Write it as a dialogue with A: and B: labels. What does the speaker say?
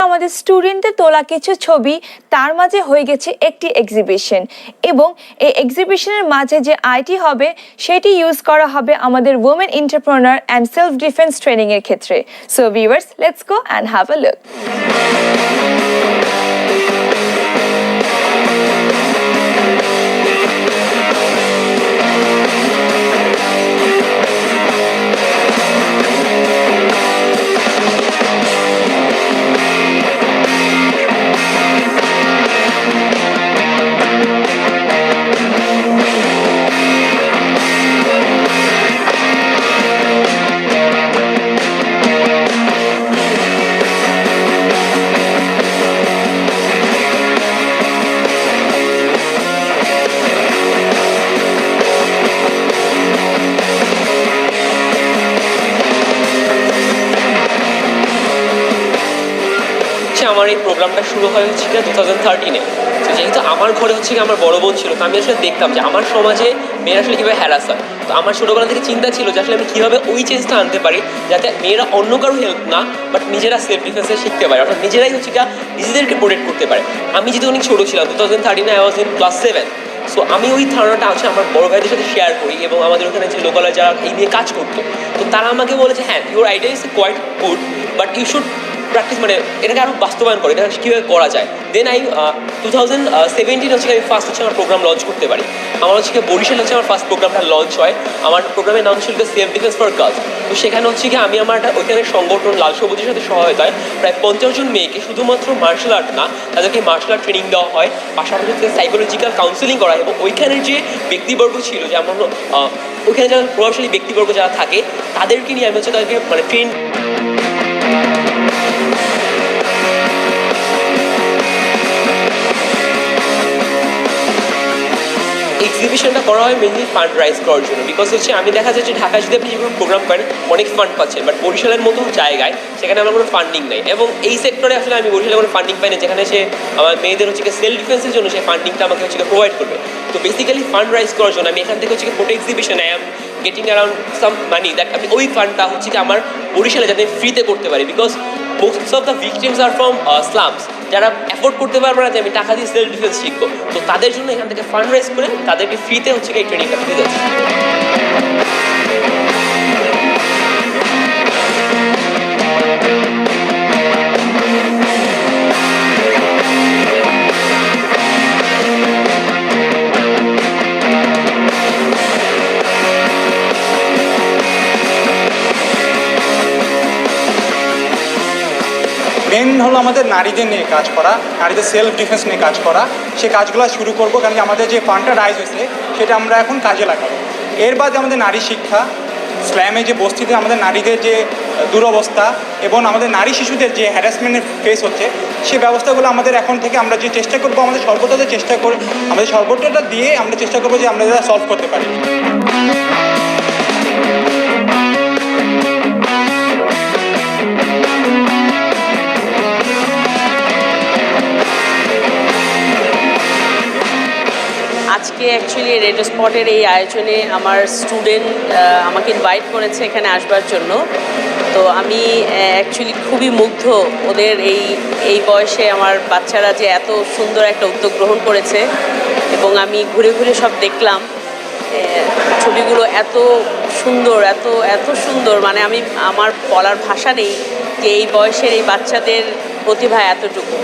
A: আমাদের স্টুডেন্টদের তোলা কিছু ছবি তার মাঝে হয়ে গেছে একটি এক্সিবিশন, এবং এই এক্সিবিশনের মাঝে যে আইটি হবে সেটি ইউজ করা হবে আমাদের women entrepreneur and self defence ট্রেনিংয়ের ক্ষেত্রে। So viewers, let's go and have a look.
B: আমার এই প্রোগ্রামটা শুরু হয় হচ্ছে 2013-এ। তো যেহেতু আমার ঘরে হচ্ছে আমার বড় বোন ছিল, তো আমি আসলে দেখতাম যে আমার সমাজে মেয়েরা আসলে কীভাবে হ্যারাস হয়। তো আমার ছোটোবেলা থেকে চিন্তা ছিল যে আসলে আমি কীভাবে ওই চেঞ্জটা আনতে পারি যাতে মেয়েরা অন্য কারো হেল্প না, বাট নিজেরা সেলফ ডিফেন্সে শিখতে পারে, অর্থাৎ নিজেরাই হচ্ছে নিজেদেরকে প্রোটেক্ট করতে পারে। আমি যেহেতু অনেক ছোটো ছিলাম, 2013-এ I was in class 7। So আমি ওই ধারণাটা আছে আমার বড় ভাইদের সাথে শেয়ার করি, এবং আমাদের ওখানে যে লোকালয় যারা এই নিয়ে কাজ করতো, তো তারা আমাকে বলেছে হ্যাঁ, your idea is quite good, but you should practice, মানে এটাকে আরও বাস্তবায়ন করে, এটা কীভাবে করা যায়। দেন 2017 হচ্ছে আমি ফার্স্ট হচ্ছে আমার প্রোগ্রাম লঞ্চ করতে পারি। আমার হচ্ছে বরিশাল হচ্ছে আমার ফার্স্ট প্রোগ্রামটা লঞ্চ হয়। আমার প্রোগ্রামের নাম ছিল সেলফ ডিফেন্স ফর গার্লস। তো সেখানে হচ্ছে আমি আমার একটা ওইখানের সংগঠন লাল সবুজের সাথে সহায়তায় প্রায় 50 জন মেয়েকে শুধুমাত্র মার্শাল আর্ট না, তাদেরকে মার্শাল আর্ট ট্রেনিং দেওয়া হয়, পাশাপাশি সাইকোলজিক্যাল কাউন্সেলিং করা হয়। এবং ওইখানের যে ব্যক্তিবর্গ ছিল, যেমন ওইখানে যারা প্রভাবশালী ব্যক্তিবর্গ যারা থাকে, তাদেরকে নিয়ে আমি হচ্ছে তাদেরকে মানে ট্রেন। এক্সিবিশনটা করা হয় মেনলি ফান্ড রাইজ করার জন্য, বিকজ হচ্ছে আমি দেখা যাচ্ছে ঢাকায় যদি আপনি যেগুলো প্রোগ্রাম করেন অনেক ফান্ড পাচ্ছেন, বাট বরিশালের মতো জায়গায় সেখানে আমার কোনো ফান্ডিং নেই। এবং এই সেক্টরে আসলে আমি বরিশালে কোনো ফান্ডিং পাই না, যেখানে সে আমার মেয়েদের হচ্ছে সেলফ ডিফেন্সের জন্য সেই ফান্ডিংটা আমাকে হচ্ছে প্রোভাইড করবে। তো বেসিক্যালি ফান্ড রাইজ করার জন্য আমি এখান থেকে হচ্ছে ফটো এক্সিবিশনে I am getting around some money, that আমি ওই ফান্ডটা হচ্ছে আমার বরিশালে যাতে ফ্রিতে করতে পারি, because most of the victims are from slums, যারা অ্যাফোর্ড করতে পারবে না যে আমি টাকা দিয়ে সেলফ ডিফেন্স শিখবো। তো তাদের জন্য এখান থেকে ফান্ড রাইজ করে তাদেরকে ফ্রিতে হচ্ছে এই ট্রেনিংটা দিয়ে যাচ্ছে।
C: মেন হলো আমাদের নারীদের নিয়ে কাজ করা, নারীদের সেলফ ডিফেন্স নিয়ে কাজ করা। সে কাজগুলো শুরু করবো, কারণ আমাদের যে ফান্ডটা রাইজ হয়েছে সেটা আমরা এখন কাজে লাগাবো। এর বাদে আমাদের নারী শিক্ষা, স্ল্যামে যে বস্তিতে আমাদের নারীদের যে দুরবস্থা এবং আমাদের নারী শিশুদের যে হ্যারাসমেন্টের ফেস হচ্ছে, সে ব্যবস্থাগুলো আমাদের এখন থেকে আমরা যে চেষ্টা করবো, আমাদের সর্বদাতে চেষ্টা করে আমাদের সর্বত্রটা দিয়ে আমরা চেষ্টা করবো যে আমরা যারা সলভ করতে পারি।
D: আজকে অ্যাকচুয়ালি রেডিও স্পটের এই আয়োজনে আমার স্টুডেন্ট আমাকে ইনভাইট করেছে এখানে আসবার জন্য। তো আমি অ্যাকচুয়ালি খুবই মুগ্ধ ওদের এই বয়সে আমার বাচ্চারা যে এত সুন্দর একটা উদ্যোগ গ্রহণ করেছে, এবং আমি ঘুরে ঘুরে সব দেখলাম ছবিগুলো এত সুন্দর, এত সুন্দর, মানে আমার বলার ভাষা নেই যে এই বয়সের এই বাচ্চাদের প্রতিভা এতটুকু।